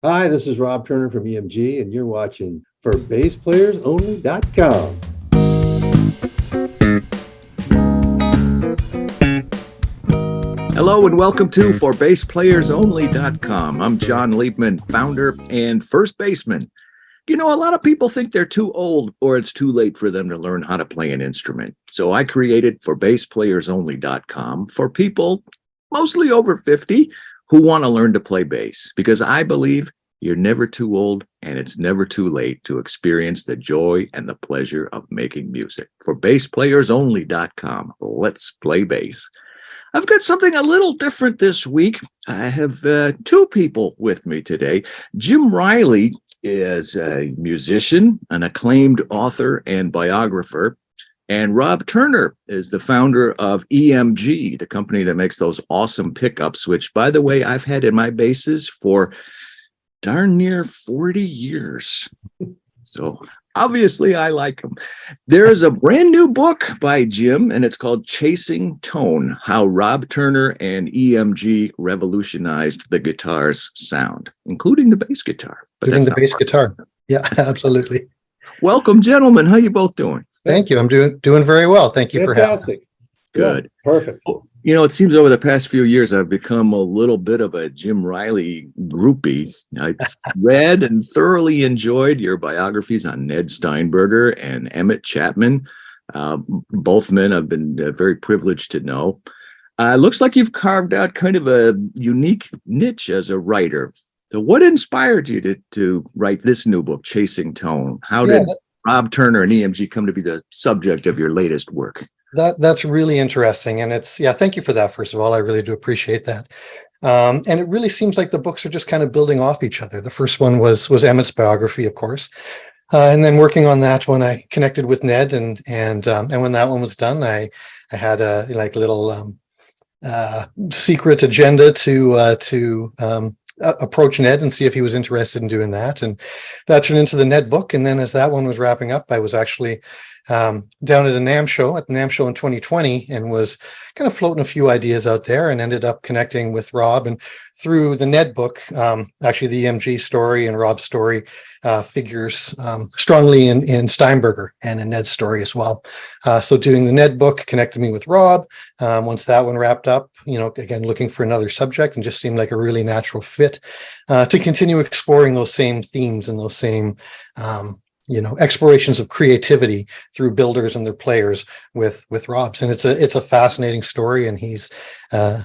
Hi, this is Rob Turner from EMG, and you're watching ForBassPlayersOnly.com. Hello and welcome to ForBassPlayersOnly.com. I'm Jon Liebman, founder and first baseman. You know, a lot of people think they're too old or it's too late for them to learn how to play an instrument. So I created ForBassPlayersOnly.com for people mostly over 50 who want to learn to play bass, because I believe you're never too old and it's never too late to experience the joy and the pleasure of making music. ForBassPlayersOnly.com. Let's play bass. I've got something a little different this week. I have two people with me today. Jim Reilly is a musician, an acclaimed author and biographer. And Rob Turner is the founder of EMG, the company that makes those awesome pickups, which, by the way, I've had in my basses for darn near 40 years. So obviously I like them. There's a brand new book by Jim, and it's called Chasing Tone: How Rob Turner and EMG Revolutionized the Guitar's Sound, including the bass guitar. Including the bass guitar. Yeah, absolutely. Welcome, gentlemen. How you both doing? Thank you. I'm doing very well. Thank you for having me. Fantastic. Good. Yeah, perfect. You know, it seems over the past few years, I've become a little bit of a Jim Reilly groupie. I read and thoroughly enjoyed your biographies on Ned Steinberger and Emmett Chapman. Both men I've been very privileged to know. Looks like you've carved out kind of a unique niche as a writer. So what inspired you to write this new book, Chasing Tone? How did Rob Turner and EMG come to be the subject of your latest work? That's really interesting. And thank you for that. First of all, I really do appreciate that. And it really seems like the books are just kind of building off each other. The first one was Emmett's biography, of course. And then working on that one, I connected with Ned, and when that one was done, I had a little secret agenda to approach Ned and see if he was interested in doing that. And that turned into the Ned book. And then as that one was wrapping up, I was actually down at the NAMM show in 2020, and was kind of floating a few ideas out there, and ended up connecting with Rob. And through the Ned book, actually the EMG story and Rob's story figures strongly in Steinberger and in Ned's story as well. So doing the Ned book connected me with Rob. Once that one wrapped up, again, looking for another subject, and just seemed like a really natural fit to continue exploring those same themes and those same explorations of creativity through builders and their players with Rob's. And it's a fascinating story, and he's a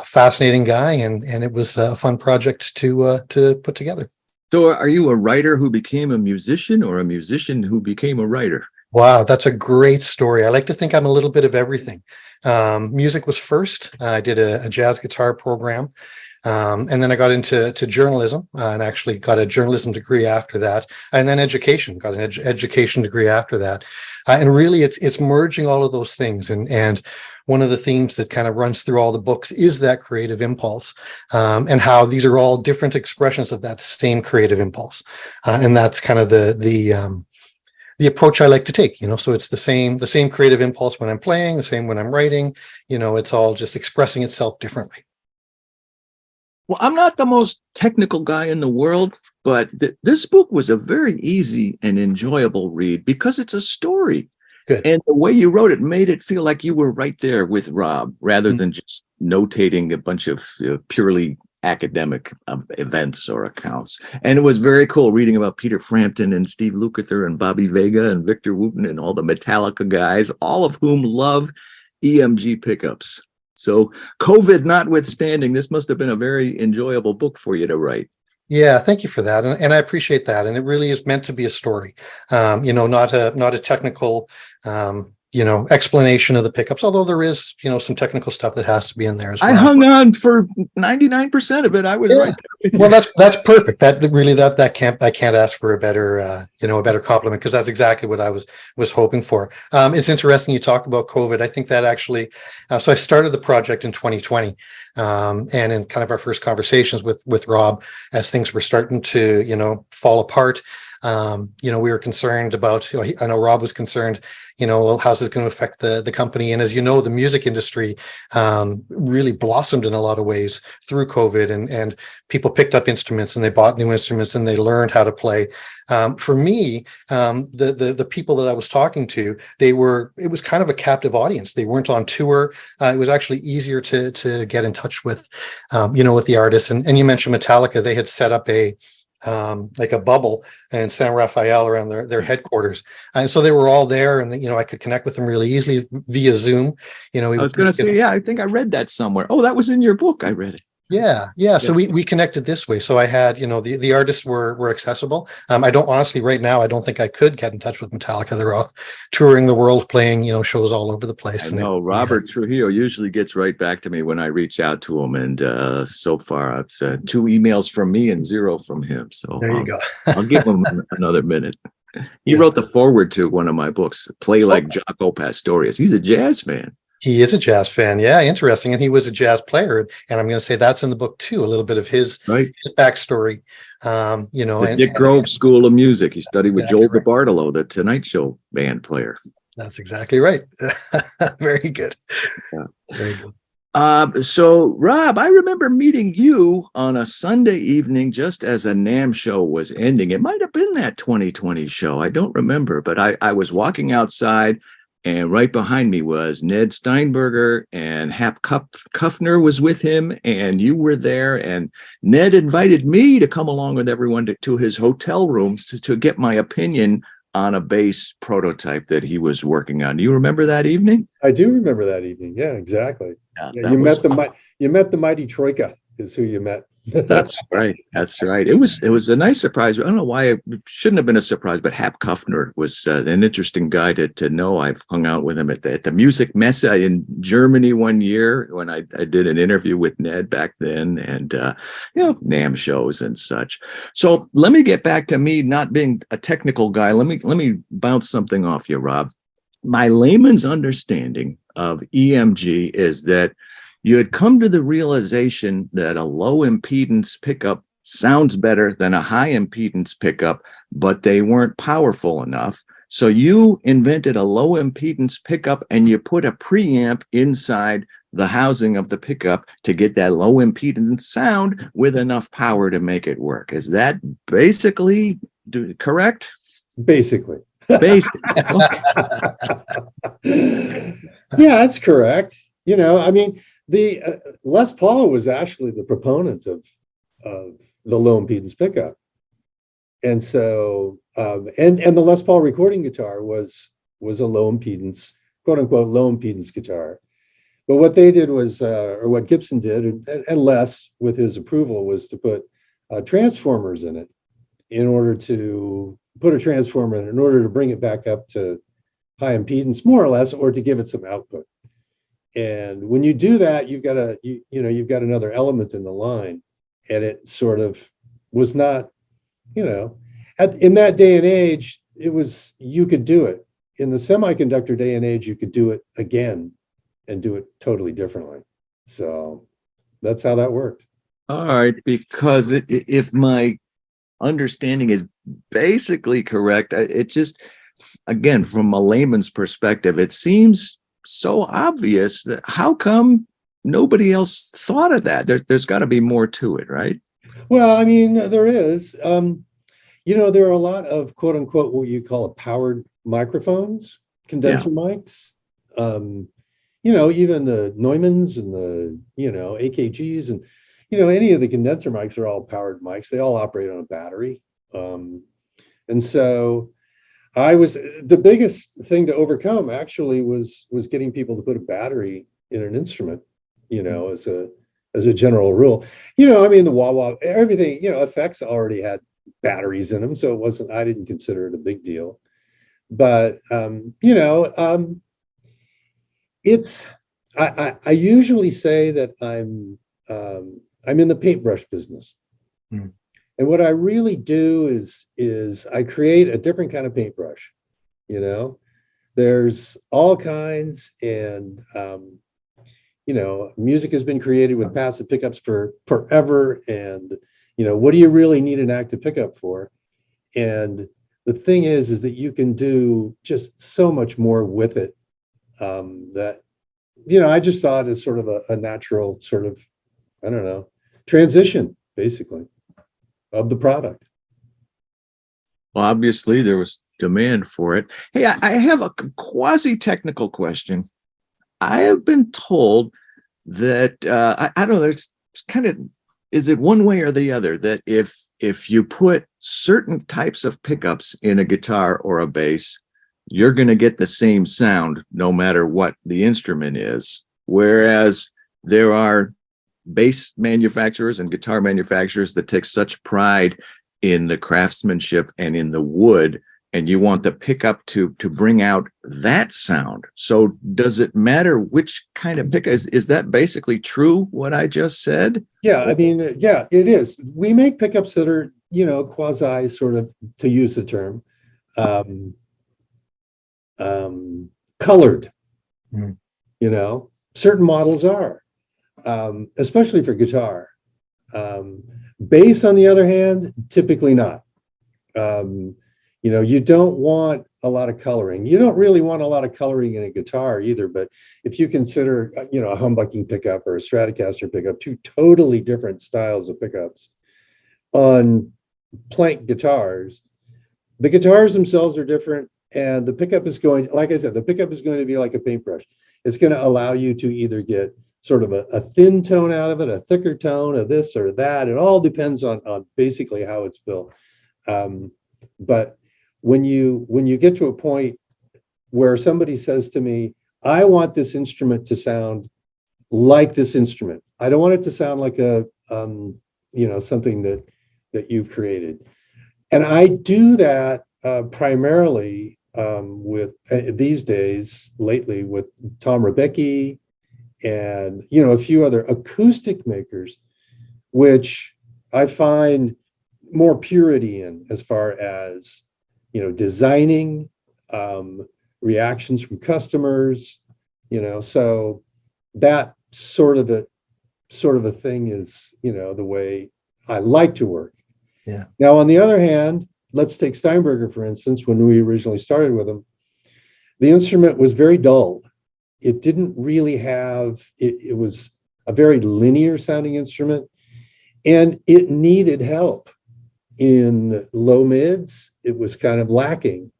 fascinating guy, and it was a fun project to put together. So are you a writer who became a musician, or a musician who became a writer? Wow, that's a great story. I like to think I'm a little bit of everything. Music was first. I did a jazz guitar program. And then I got into journalism, and actually got a journalism degree after that, and then education, got an education degree after that. And really it's merging all of those things. And one of the themes that kind of runs through all the books is that creative impulse, and how these are all different expressions of that same creative impulse. And that's kind of the approach I like to take, so it's the same creative impulse when I'm playing, the same when I'm writing, it's all just expressing itself differently. Well, I'm not the most technical guy in the world, but this book was a very easy and enjoyable read because it's a story. Good. And the way you wrote it made it feel like you were right there with Rob, rather than just notating a bunch of purely academic events or accounts. And it was very cool reading about Peter Frampton and Steve Lukather and Bobby Vega and Victor Wooten and all the Metallica guys, all of whom love EMG pickups. So COVID notwithstanding, this must have been a very enjoyable book for you to write. Yeah, thank you for that. And I appreciate that. And it really is meant to be a story, not a technical, explanation of the pickups, although there is, some technical stuff that has to be in there as well. I hung on for 99% of it. I was right there. Well, that's perfect. I can't ask for a better compliment, because that's exactly what I was hoping for. It's interesting you talk about COVID. I think that actually, so I started the project in 2020, and in kind of our first conversations with Rob, as things were starting to, fall apart, We were concerned about, I know Rob was concerned, well, how's this going to affect the company? And as you know, the music industry really blossomed in a lot of ways through COVID, and people picked up instruments and they bought new instruments and they learned how to play. For me, the people that I was talking to, it was kind of a captive audience. They weren't on tour. It was actually easier to get in touch with, with the artists. And you mentioned Metallica. They had set up like a bubble in San Rafael around their headquarters. And so they were all there, and I could connect with them really easily via Zoom. I was going to say, yeah, I think I read that somewhere. Oh, that was in your book. I read it. Yeah. So we connected this way. So I had, the artists were accessible. I don't honestly right now, I don't think I could get in touch with Metallica. They're off touring the world, playing, shows all over the place. I know Robert Trujillo usually gets right back to me when I reach out to him. And so far it's 2 emails from me and 0 from him. So there you go. I'll give him another minute. He wrote the foreword to one of my books, Play Like Jaco Pastorius. He's a jazz fan. He is a jazz fan. Yeah, interesting. And he was a jazz player. And I'm going to say that's in the book too, a little bit of his backstory. The Dick Grove School of Music. He studied with Joel DeBartolo, the Tonight Show band player. That's exactly right. Very good. Yeah. Very good. So Rob, I remember meeting you on a Sunday evening just as a NAMM show was ending. It might have been that 2020 show. I don't remember, but I was walking outside, and right behind me was Ned Steinberger, and Hap Kuffner was with him, and you were there. And Ned invited me to come along with everyone to his hotel room to get my opinion on a bass prototype that he was working on. Do you remember that evening? I do remember that evening. Yeah, exactly. Yeah, you met the Mighty Troika is who you met. That's right. It was a nice surprise. I don't know why it shouldn't have been a surprise, but Hap Kuffner was an interesting guy to know. I've hung out with him at the Music Messe in Germany one year when I did an interview with Ned back then, and NAMM shows and such. So let me get back to me not being a technical guy. Let me bounce something off you, Rob. My layman's understanding of EMG is that you had come to the realization that a low impedance pickup sounds better than a high impedance pickup, but they weren't powerful enough. So you invented a low impedance pickup and you put a preamp inside the housing of the pickup to get that low impedance sound with enough power to make it work. Is that basically correct? Basically. Basically. Yeah, that's correct. The Les Paul was actually the proponent of the low impedance pickup, and so and the Les Paul recording guitar was a low impedance, quote unquote, low impedance guitar. But what they did was, or what Gibson did, and Les with his approval, was to put transformers in it in order to bring it back up to high impedance, more or less, or to give it some output. And when you do that, you've got another element in the line, and it sort of was not, in that day and age, you could do it. In the semiconductor day and age, you could do it again and do it totally differently. So that's how that worked. All right, because if my understanding is basically correct, it just, again, from a layman's perspective, it seems so obvious that how come nobody else thought of that? There's got to be more to it, right? Well, there is. There are a lot of quote unquote what you call powered microphones, condenser mics. Even the Neumanns and the AKGs and any of the condenser mics are all powered mics. They all operate on a battery, and so the biggest thing to overcome actually was getting people to put a battery in an instrument, as a general rule. The wah-wah, everything, effects already had batteries in them, so I didn't consider it a big deal. But I usually say that I'm in the paintbrush business. Mm. And what I really do is I create a different kind of paintbrush. There's all kinds, and music has been created with passive pickups for forever. And what do you really need an active pickup for? And the thing is that you can do just so much more with it. That, I just saw it as sort of a natural sort of, I don't know, transition basically of the product. Well, obviously there was demand for it. Hey, I have a quasi-technical question. I have been told that I don't know. There's kind of, is it one way or the other that if you put certain types of pickups in a guitar or a bass, you're going to get the same sound no matter what the instrument is, whereas there are bass manufacturers and guitar manufacturers that take such pride in the craftsmanship and in the wood, and you want the pickup to bring out that sound. So does it matter which kind of pickup? Is that basically true, what I just said? Yeah, I mean, yeah, it is. We make pickups that are, quasi sort of, to use the term, colored. Certain models are, especially for guitar. Bass, on the other hand, typically not. You don't want a lot of coloring. You don't really want a lot of coloring in a guitar either. But if you consider, a humbucking pickup or a Stratocaster pickup, two totally different styles of pickups on plank guitars, the guitars themselves are different. And the pickup is going, like I said, the pickup is going to be like a paintbrush. It's going to allow you to either get sort of a thin tone out of it, a thicker tone, of this or that. It all depends on basically how it's built. But when you get to a point where somebody says to me, I want this instrument to sound like this instrument. I don't want it to sound like a something that you've created. And I do that primarily with these days, lately, with Tom Rebecki and a few other acoustic makers, which I find more purity in as far as designing, reactions from customers, so that sort of a thing is the way I like to work. Yeah. Now, on the other hand, let's take Steinberger, for instance. When we originally started with him, the instrument was very dull. It didn't really have, it was a very linear sounding instrument, and it needed help. In low mids, it was kind of lacking.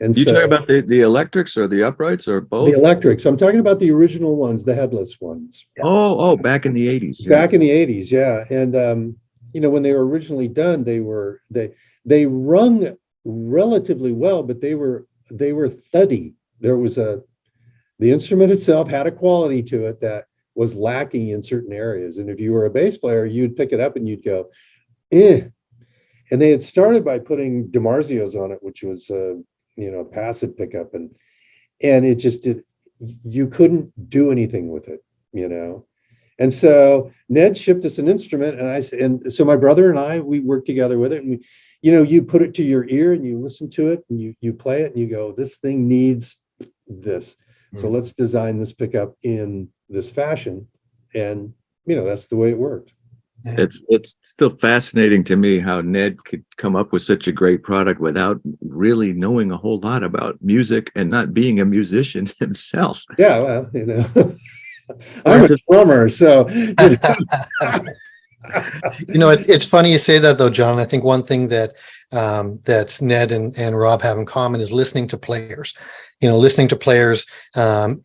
And you so, talking about the electrics or the uprights or both? The electrics. I'm talking about the original ones, the headless ones. Oh, back in the 80s. Yeah. Back in the 80s, yeah. And when they were originally done, they rung relatively well, but they were thuddy. The instrument itself had a quality to it that was lacking in certain areas. And if you were a bass player, you'd pick it up and you'd go, eh. And they had started by putting DiMarzios on it, which was passive pickup, and it just did. You couldn't do anything with it, And so Ned shipped us an instrument, and so my brother and I, we worked together with it, and you put it to your ear and you listen to it and you play it and you go, this thing needs this. Mm-hmm. So let's design this pickup in this fashion, and that's the way it worked. Yeah. It's still fascinating to me how Ned could come up with such a great product without really knowing a whole lot about music and not being a musician himself. Yeah, well, I'm a drummer, so it's funny you say that though, John. I think one thing that Ned and Rob have in common is listening to players. Listening to players,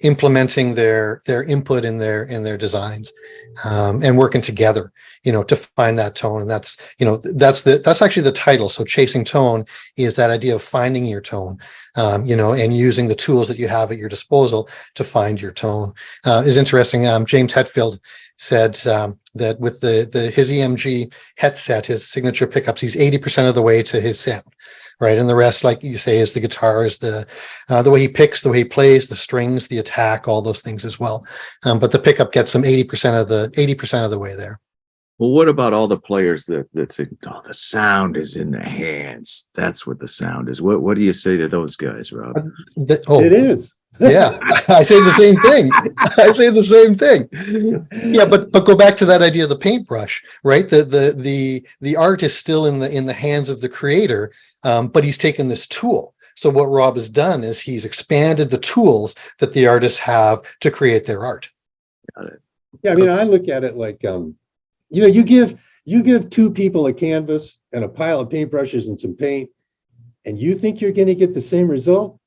implementing their input in their designs, and working together, to find that tone. And that's actually the title. So Chasing Tone is that idea of finding your tone, and using the tools that you have at your disposal to find your tone. Is interesting. James Hetfield said that with his EMG headset, his signature pickups, he's 80% of the way to his sound. Right. And the rest, like you say, is the guitar, is the way he picks, the way he plays, the strings, the attack, all those things as well. But the pickup gets him 80% of the way there. Well, what about all the players that say, oh, the sound is in the hands? That's what the sound is. What do you say to those guys, Rob? It is. Yeah, I say the same thing. I say the same thing. Yeah, but go back to that idea of the paintbrush, right? The art is still in the hands of the creator, but he's taken this tool. So what Rob has done is he's expanded the tools that the artists have to create their art. Yeah, I mean, I look at it like, you give two people a canvas and a pile of paintbrushes and some paint, and you think you're going to get the same result?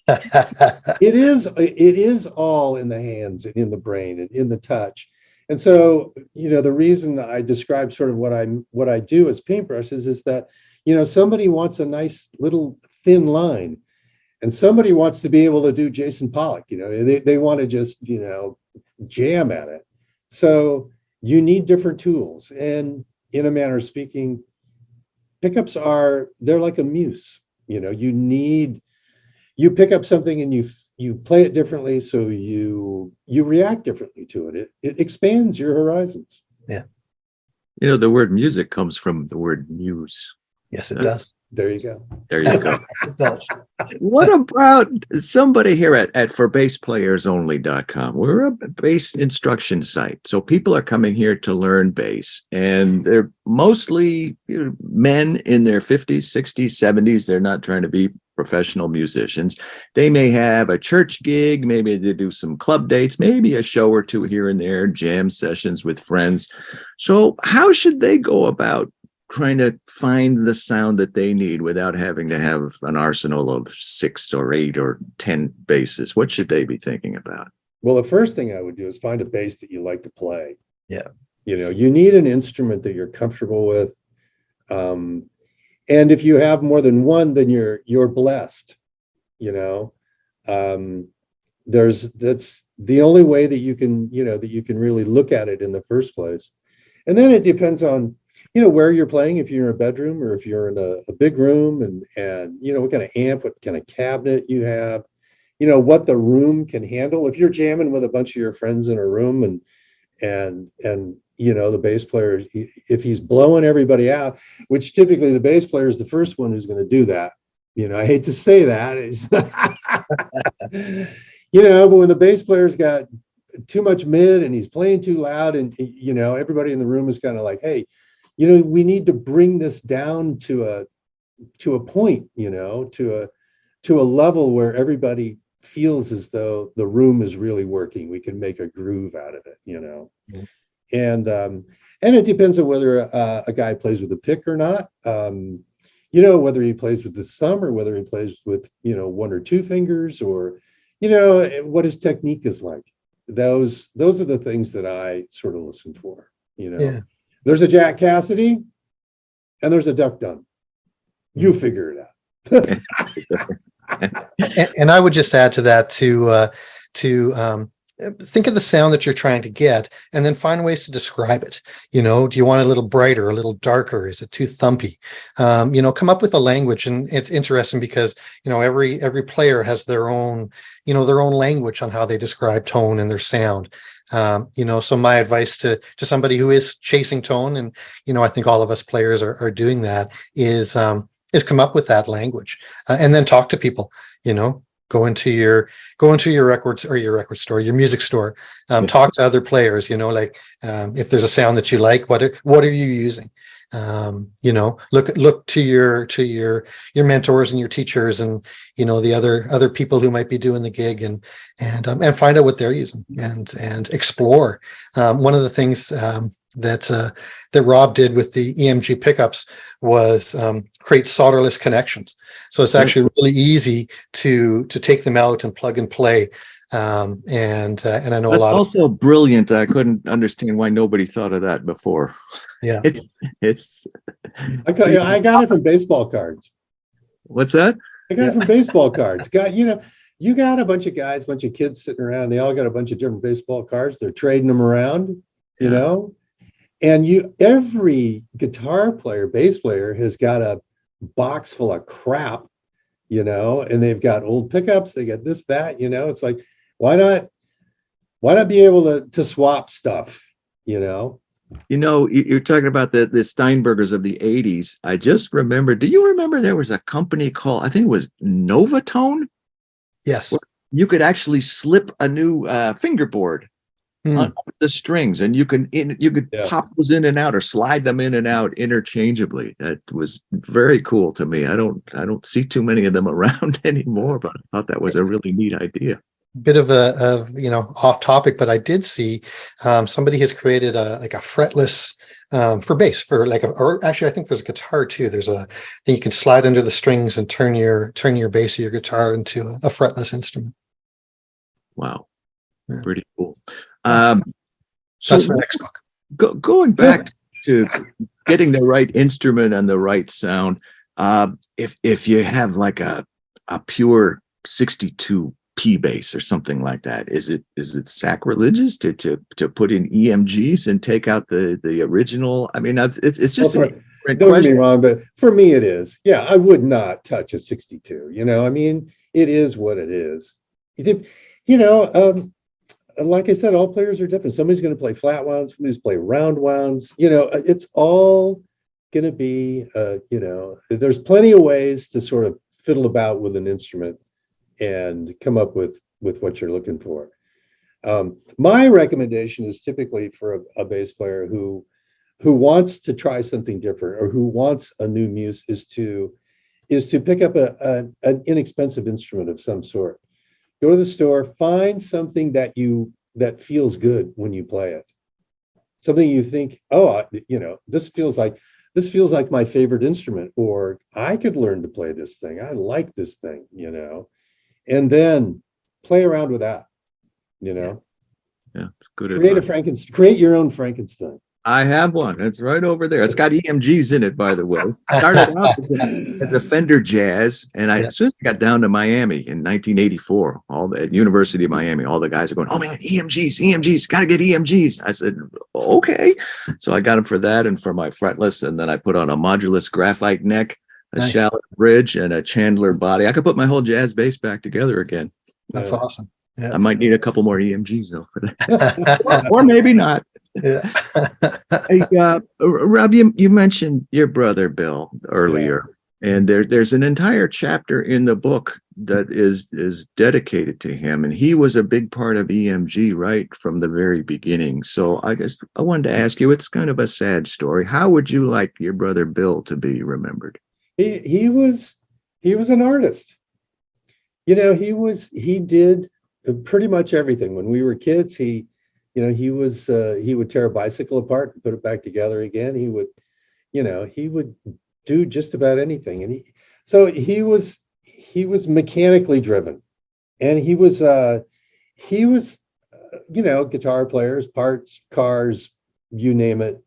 It is all in the hands and in the brain and in the touch. And so, the reason that I describe sort of what I do as paintbrushes is that, somebody wants a nice little thin line, and somebody wants to be able to do Jason Pollock. They want to just, jam at it. So you need different tools. And in a manner of speaking, pickups they're like a muse. You pick up something and you play it differently, so you react differently to it. It expands your horizons. Yeah. The word music comes from the word muse. Yes, it does. There you go. There you go. It does. What about somebody here at ForBassPlayersOnly.com? We're a bass instruction site. So people are coming here to learn bass, and they're mostly men in their 50s, 60s, 70s. They're not trying to be professional musicians. They may have a church gig, maybe they do some club dates, maybe a show or two here and there, jam sessions with friends. So how should they go about trying to find the sound that they need without having to have an arsenal of 6 or 8 or 10 basses? What should they be thinking about? Well, the first thing I would do is find a bass that you like to play. Yeah. You need an instrument that you're comfortable with. And if you have more than one, then you're blessed. That's the only way that you can, that you can really look at it in the first place. And then it depends on, where you're playing, if you're in a bedroom or if you're in a big room, and what kind of amp, what kind of cabinet you have, what the room can handle. If you're jamming with a bunch of your friends in a room and the bass player, if he's blowing everybody out, which typically the bass player is the first one who's going to do that. I hate to say that. But when the bass player's got too much mid and he's playing too loud, and everybody in the room is kind of like, hey, we need to bring this down to a point, to a level where everybody feels as though the room is really working. We can make a groove out of it, Mm-hmm. And it depends on whether a guy plays with a pick or not. Whether he plays with the thumb or whether he plays with, 1 or 2 fingers, or, what his technique is like. Those are the things that I sort of listen for, Yeah. There's a Jack Cassidy and there's a Duck Dunn. You figure it out. And I would just add to that to think of the sound that you're trying to get, and then find ways to describe it. Do you want a little brighter, a little darker? Is it too thumpy? Come up with a language. And it's interesting because, every player has their own language on how they describe tone and their sound. So my advice to somebody who is chasing tone, and, I think all of us players are doing that, is come up with that language, and then talk to people. Go into your records or your record store, your music store. Talk to other players. If there's a sound that you like, what are you using? Look to your mentors and your teachers, and the other people who might be doing the gig, and find out what they're using, and explore. One of the things that Rob did with the EMG pickups was create solderless connections. So it's actually really easy to take them out and plug and play. And I know that's a lot also brilliant. I couldn't understand why nobody thought of that before. Yeah. It's I got it from baseball cards. What's that? I got it from baseball cards. You got a bunch of guys, bunch of kids sitting around. They all got a bunch of different baseball cards. They're trading them around, and every guitar player, bass player has got a box full of crap, and they've got old pickups. They got this, that, it's like, why not be able to swap stuff, You're talking about the Steinbergers of the 80s. I just remember, do you remember there was a company called, I think it was Novatone? Yes. you could actually slip a new fingerboard on the strings, and you could pop those in and out or slide them in and out interchangeably. That was very cool to me. I don't see too many of them around anymore, but I thought that was a really neat idea. Bit of a off topic, but I did see somebody has created a fretless for bass or actually I think there's a guitar too. There's a thing you can slide under the strings and turn your bass or your guitar into a fretless instrument. Wow, Yeah. pretty cool. That's the next book. Going back to getting the right instrument and the right sound, if you have like a pure 62 P bass or something like that, is it sacrilegious to put in EMGs and take out the original? I mean, it's just don't get me wrong, but for me it is. Yeah, I would not touch a 62. I mean, it is what it is. Like I said, all players are different. Somebody's going to play flat wounds, somebody's play round wounds. It's all going to be. There's plenty of ways to sort of fiddle about with an instrument and come up with what you're looking for. My recommendation is typically for a bass player who wants to try something different or who wants a new muse is to pick up an inexpensive instrument of some sort. Go to the store, find something that feels good when you play it. Something you think, this feels like my favorite instrument, or I could learn to play this thing. I like this thing, and then play around with that, Yeah, it's good. Create your own Frankenstein. I have one. It's right over there. It's got EMGs in it, by the way. Started out as a Fender Jazz, and as soon as I got down to Miami in 1984, at University of Miami, all the guys are going, "Oh man, EMGs, got to get EMGs." I said, "Okay." So I got them for that and for my fretless, and then I put on a modulus graphite neck, a shallow bridge, and a Chandler body. I could put my whole jazz bass back together again. That's awesome. Yeah. I might need a couple more EMGs though for that, or maybe not. Yeah. Hey, Rob, you mentioned your brother Bill earlier, and there's an entire chapter in the book that is dedicated to him, and he was a big part of EMG right from the very beginning. So I guess I wanted to ask you, it's kind of a sad story. How would you like your brother Bill to be remembered? He was an artist. He did pretty much everything. When we were kids, he would tear a bicycle apart and put it back together again. He would do just about anything. And he was mechanically driven, and he was guitar players, parts, cars, you name it,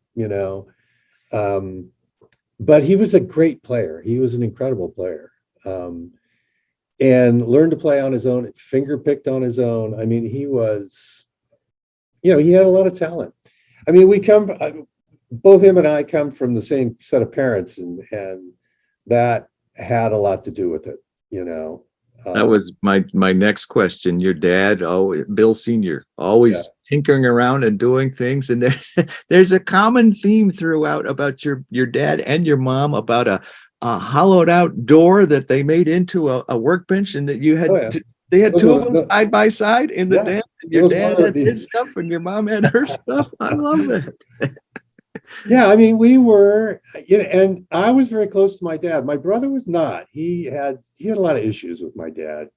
but he was a great player. He was an incredible player. And learned to play on his own, finger picked on his own. I mean, he was, he had a lot of talent. I mean, both him and I come from the same set of parents, and that had a lot to do with it, That was my next question. Your dad, Bill Sr., always tinkering around and doing things. And there's a common theme throughout about your dad and your mom about a hollowed out door that they made into a workbench, and that you had they had two of them side by side in the den. And your dad had his stuff and your mom had her stuff. I love it. Yeah, I mean, we were, and I was very close to my dad. My brother was not. He had a lot of issues with my dad.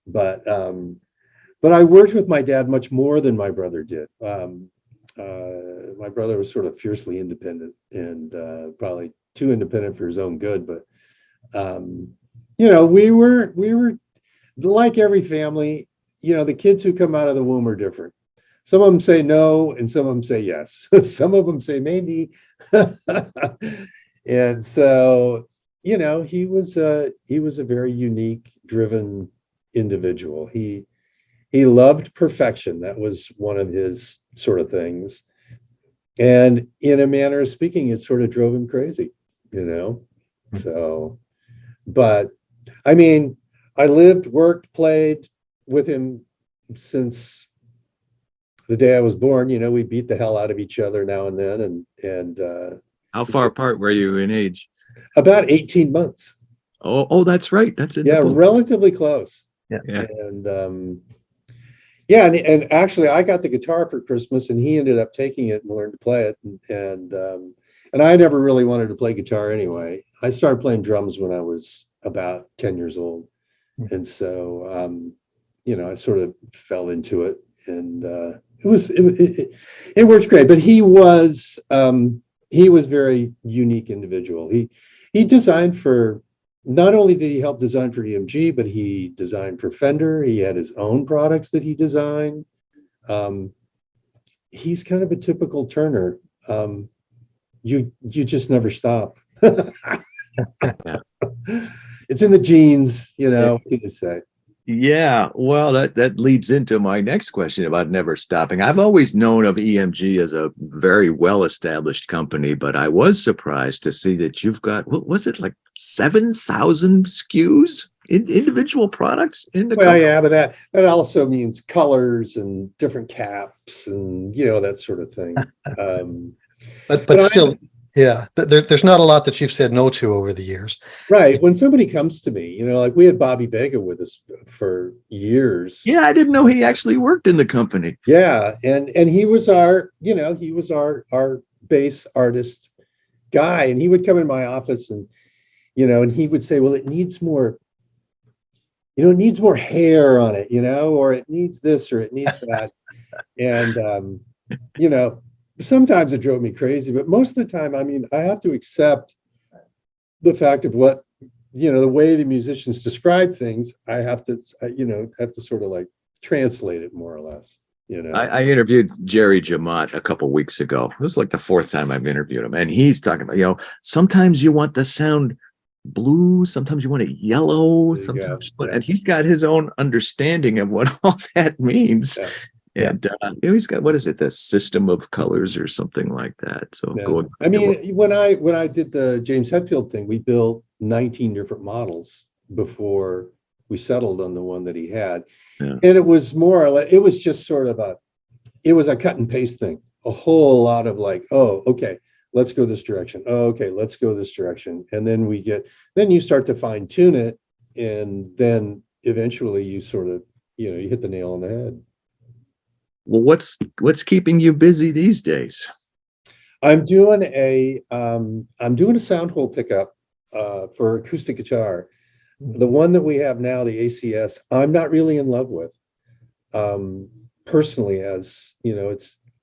But I worked with my dad much more than my brother did. My brother was sort of fiercely independent, and probably too independent for his own good. But we were like every family. The kids who come out of the womb are different. Some of them say no, and some of them say yes. Some of them say maybe. And so, he was a very unique, driven individual. He loved perfection. That was one of his sort of things. And in a manner of speaking, it sort of drove him crazy, So, but I mean, I lived, worked, played with him since the day I was born. We beat the hell out of each other now and then. And how far apart were you in age? About 18 months. Oh, that's right. That's it. Yeah, relatively close. Yeah. And yeah, and actually, I got the guitar for Christmas, and he ended up taking it and learned to play it. And I never really wanted to play guitar anyway. I started playing drums when I was about 10 years old, and so I sort of fell into it, and it worked great. But he was very unique individual. He designed for. Not only did he help design for EMG, but he designed for Fender. He had his own products that he designed. He's kind of a typical Turner. You just never stop. Yeah. It's in the genes, what can you say? Yeah, well, that leads into my next question about never stopping. I've always known of EMG as a very well-established company, but I was surprised to see that you've got, what was it, like 7,000 SKUs, individual products in the Well, company? yeah, but that also means colors and different caps and that sort of thing. But still, yeah, there's not a lot that you've said no to over the years. Right. When somebody comes to me, like we had Bobby Vega with us for years. Yeah, I didn't know he actually worked in the company. Yeah, and he was our bass artist guy, and he would come in my office and and he would say, well, it needs more hair on it, or it needs this or it needs that. And sometimes it drove me crazy, but most of the time, I mean, I have to accept the fact of what the way the musicians describe things. I have to sort of like translate it more or less. I interviewed Jerry Jamot a couple weeks ago. It was like the fourth time I've interviewed him, and he's talking about sometimes you want the sound blue, sometimes you want it yellow, sometimes, and he's got his own understanding of what all that means. Yeah. And he's got, what is it, the system of colors or something like that. So I mean, when I did the James Hetfield thing, we built 19 different models before we settled on the one that he had. Yeah. And it was more or less, it was just sort of it was a cut and paste thing. A whole lot of like, oh, okay, let's go this direction. Oh, okay, let's go this direction. And then then you start to fine tune it. And then eventually you sort of, you hit the nail on the head. Well, what's keeping you busy these days? I'm doing a sound hole pickup for acoustic guitar. The one that we have now, the ACS, I'm not really in love with. Personally, as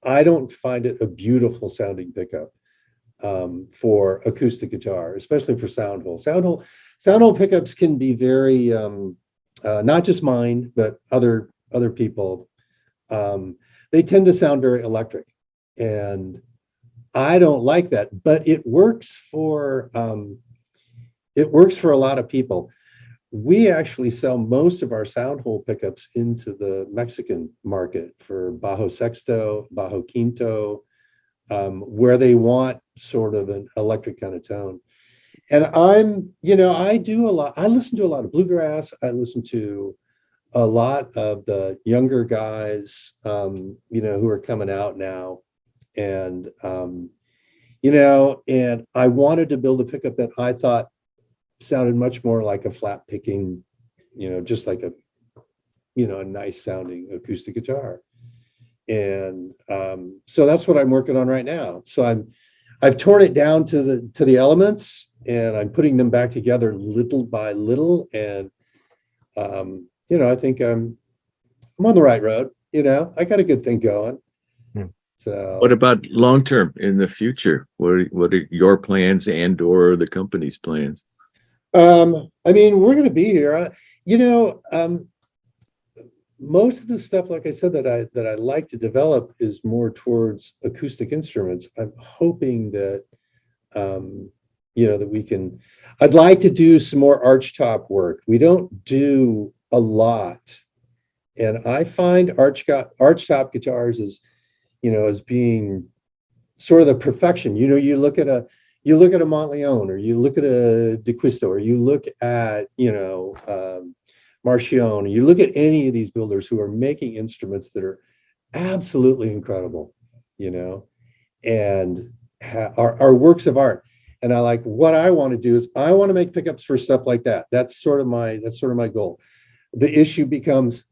I don't find it a beautiful sounding pickup for acoustic guitar, especially for sound hole. Sound hole pickups can be very not just mine, but other people. They tend to sound very electric, and I don't like that, but it works for a lot of people. We actually sell most of our sound hole pickups into the Mexican market for bajo sexto, bajo quinto, where they want sort of an electric kind of tone. And I do a lot. I listen to a lot of bluegrass. I listen to a lot of the younger guys, who are coming out now. And, and I wanted to build a pickup that I thought sounded much more like a flat picking, just like a nice sounding acoustic guitar. And so that's what I'm working on right now. So I've torn it down to the elements, and I'm putting them back together little by little. And I think I'm on the right road. I got a good thing going. So what about long term in the future? What are your plans and/or the company's plans? I mean, we're going to be here. Most of the stuff, like I said, that I like to develop is more towards acoustic instruments. I'm hoping that that we can. I'd like to do some more archtop work. We don't do a lot, and I find archtop guitars as being sort of the perfection. You look at a Montleone, or you look at a DeQuisto, or you look at Marchione, you look at any of these builders who are making instruments that are absolutely incredible, and are works of art. And what I want to do is I want to make pickups for stuff like that. That's sort of my goal. the issue becomes,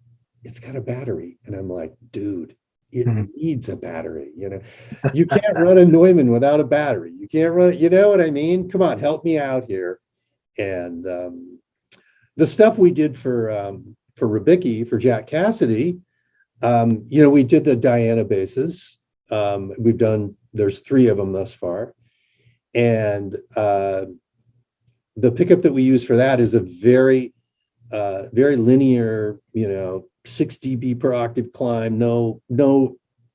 it's got a battery. And I'm like, dude, it needs a battery. You can't run a Neumann without a battery. You can't run, you know what I mean? Come on, help me out here. And the stuff we did for Rybicki, for Jack Cassidy, we did the Diana basses. There's 3 of them thus far. And the pickup that we use for that is a very linear, 6 dB per octave climb, no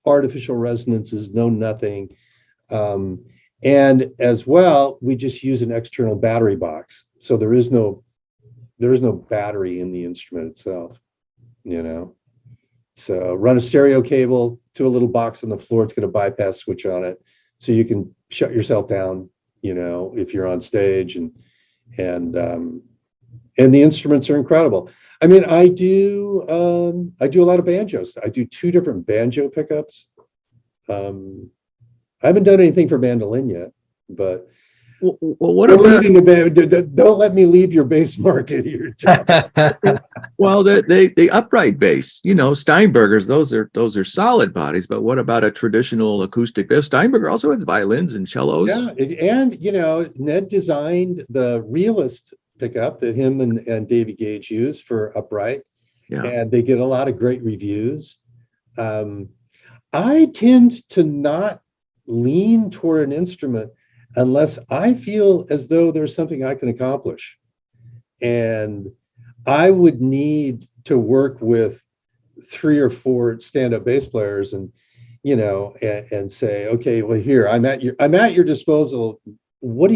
artificial resonances, no nothing. And as well, we just use an external battery box. So there is no battery in the instrument itself, So run a stereo cable to a little box on the floor. It's got a bypass switch on it. So you can shut yourself down, if you're on stage, and the instruments are incredible. I mean, I do a lot of banjos. I do 2 different banjo pickups. I haven't done anything for mandolin yet, but what about leaving the band? Don't let me leave your bass market here, John. Well, the upright bass, Steinberger's, those are solid bodies. But what about a traditional acoustic bass? Steinberger also has violins and cellos. Yeah, and Ned designed the realist pickup that him and Davey Gage use for upright. Yeah, and they get a lot of great reviews. I tend to not lean toward an instrument unless I feel as though there's something I can accomplish. And I would need to work with 3 or 4 stand-up bass players and say, okay, well, here, I'm at your disposal. What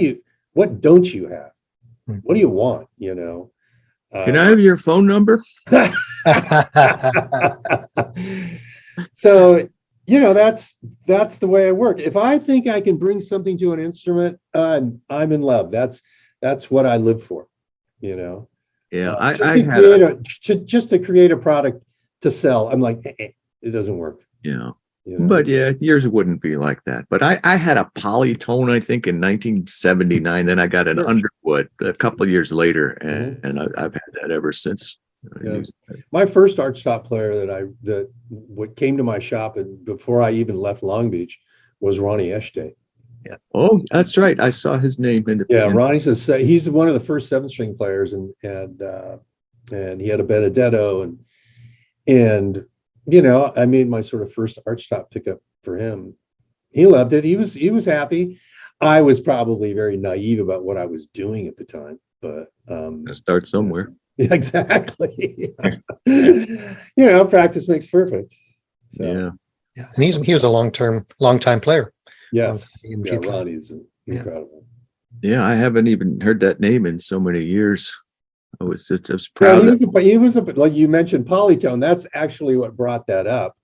don't you have? What do you want? Can I have your phone number? So that's the way I work. If I think I can bring something to an instrument, I'm in love. That's what I live for. Yeah, just to create a product to sell. I'm like, it doesn't work. Yeah. But yours wouldn't be like that. But I had a Polytone, I think, in 1979. Then I got an Underwood a couple of years later, and I've had that ever since. Yeah. My first archtop player that what came to my shop and before I even left Long Beach was Ronnie Eshte. Yeah. Oh, that's right. I saw his name in the Ronnie says he's one of the first 7-string players, and he had a Benedetto, and I made my sort of first archtop pickup for him. He loved it. He was happy. I was probably very naive about what I was doing at the time, but start somewhere. Yeah, exactly. Practice makes perfect. So. Yeah, and he was a long time player. Yes, Ronnie's incredible. Yeah, I haven't even heard that name in so many years. I was proud. He was like you mentioned Polytone. That's actually what brought that up.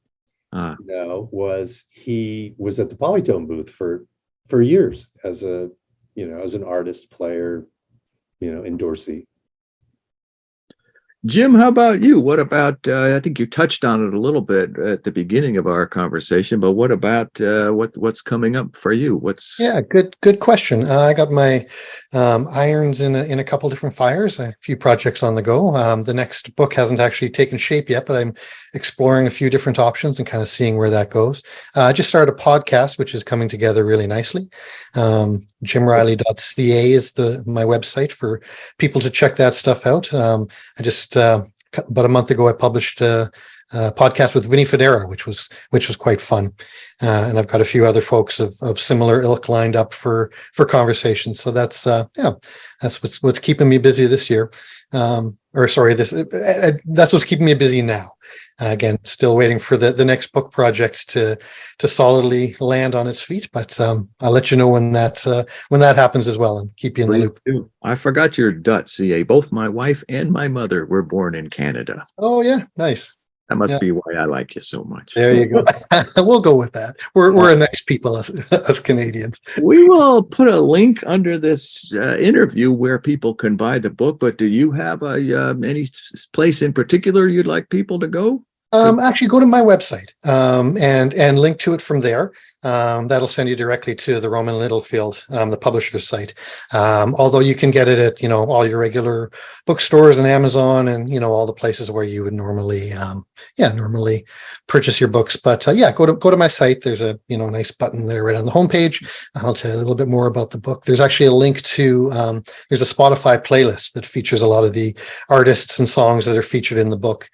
Was he was at the Polytone booth for years as an artist, player, endorsee. Jim, how about you? What about, I think you touched on it a little bit at the beginning of our conversation, but what about what's coming up for you? Good question. I got my irons in a couple different fires, a few projects on the go. The next book hasn't actually taken shape yet, but I'm exploring a few different options and kind of seeing where that goes. I just started a podcast, which is coming together really nicely. JimReilly.ca is my website for people to check that stuff out. I just about a month ago, I published a podcast with Vinny Federa, which was quite fun, and I've got a few other folks of similar ilk lined up for conversations. So that's what's keeping me busy this year. That's what's keeping me busy now. Again, still waiting for the next book project to solidly land on its feet, but I'll let you know when that happens as well, and keep you in the loop. I forgot your Dutch, CA. Both my wife and my mother were born in Canada. Oh yeah, nice. That must be why I like you so much. There you go. We'll go with that. We're a nice people, us Canadians. We will put a link under this interview where people can buy the book. But do you have any place in particular you'd like people to go? Actually, go to my website and link to it from there. That'll send you directly to the Roman Littlefield, the publisher's site. Although you can get it at, all your regular bookstores and Amazon and, all the places where you would normally purchase your books. But go to my site. There's a, nice button there right on the homepage. I'll tell you a little bit more about the book. There's actually a link to, there's a Spotify playlist that features a lot of the artists and songs that are featured in the book,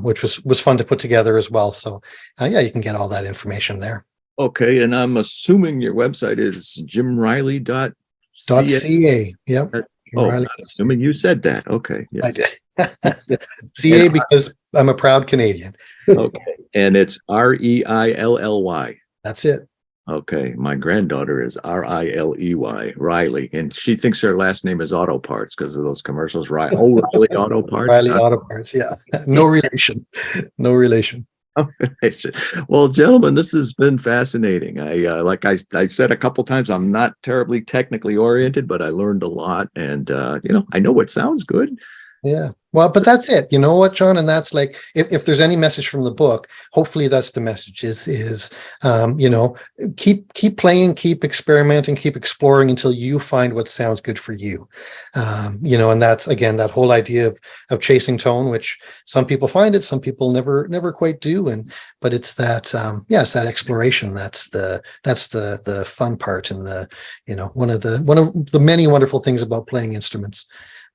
which was fun to put together as well. So you can get all that information there. Okay, and I'm assuming your website is jimreilly.ca. .ca. Yep. I'm assuming you said that. Okay. Yes. I did. CA because I'm a proud Canadian. Okay. And it's Reilly. That's it. Okay. My granddaughter is Riley, Riley, and she thinks her last name is Auto Parts because of those commercials. Riley Auto Parts. Riley Auto Parts. Yeah. No relation. No relation. Well, gentlemen, this has been fascinating. Like I said a couple times, I'm not terribly technically oriented, but I learned a lot, and I know it sounds good. Yeah. Well, but that's it. You know what, John? And that's like, if there's any message from the book, hopefully that's the message is keep playing, keep experimenting, keep exploring until you find what sounds good for you. And that's, again, that whole idea of chasing tone, which some people find it, some people never quite do. But it's that, it's that exploration. That's the fun part. And one of the many wonderful things about playing instruments.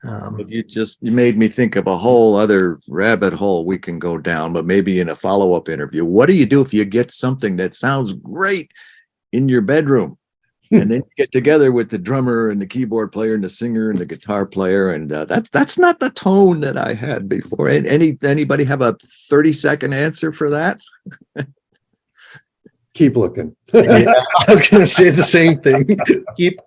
You made me think of a whole other rabbit hole we can go down, but maybe in a follow-up interview. What do you do if you get something that sounds great in your bedroom, and then you get together with the drummer and the keyboard player and the singer and the guitar player, and that's not the tone that I had before? Anybody have a 30-second answer for that? Keep looking. Yeah, I was going to say the same thing.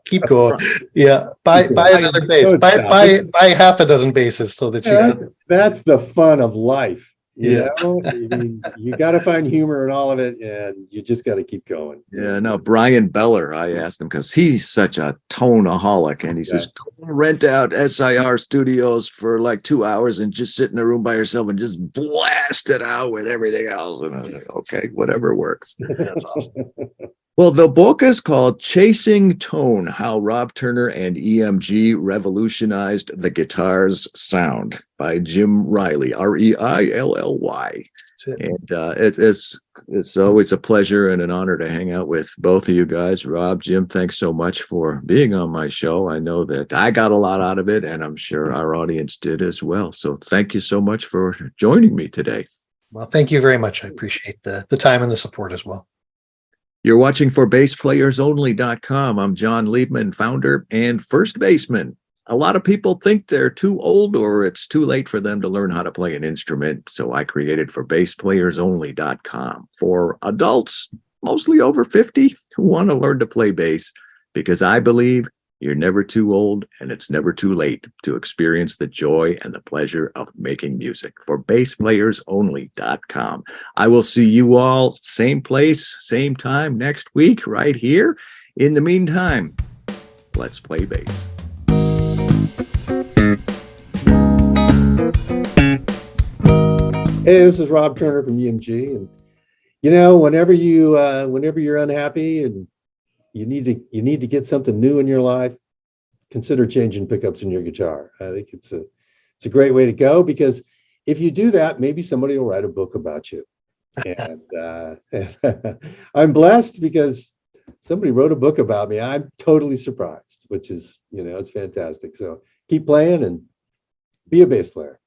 Keep going. Yeah, buy another bass. Buy half a dozen basses so that that's the fun of life. Yeah. You got to find humor in all of it, and you just got to keep going. Yeah. No, Brian Beller, I asked him because he's such a toneaholic, and he says, go rent out SIR studios for like 2 hours and just sit in a room by yourself and just blast it out with everything else. And I was like, okay, whatever works. That's awesome. Well, the book is called Chasing Tone, How Rob Turner and EMG Revolutionized the Guitar's Sound by Jim Reilly, Reilly. And it's always a pleasure and an honor to hang out with both of you guys. Rob, Jim, thanks so much for being on my show. I know that I got a lot out of it, and I'm sure our audience did as well. So thank you so much for joining me today. Well, thank you very much. I appreciate the time and the support as well. You're watching ForBassPlayersOnly.com. I'm Jon Liebman, founder and first baseman. A lot of people think they're too old or it's too late for them to learn how to play an instrument. So I created ForBassPlayersOnly.com for adults, mostly over 50, who want to learn to play bass, because I believe you're never too old and it's never too late to experience the joy and the pleasure of making music. ForBassPlayersOnly.com. I will see you all same place, same time next week right here. In the meantime, let's play bass. Hey, this is Rob Turner from EMG, and whenever you're unhappy and you need to get something new in your life, consider changing pickups in your guitar. I think it's a great way to go, because if you do that, maybe somebody will write a book about you. And I'm blessed because somebody wrote a book about me. I'm totally surprised, which is, it's fantastic. So keep playing and be a bass player.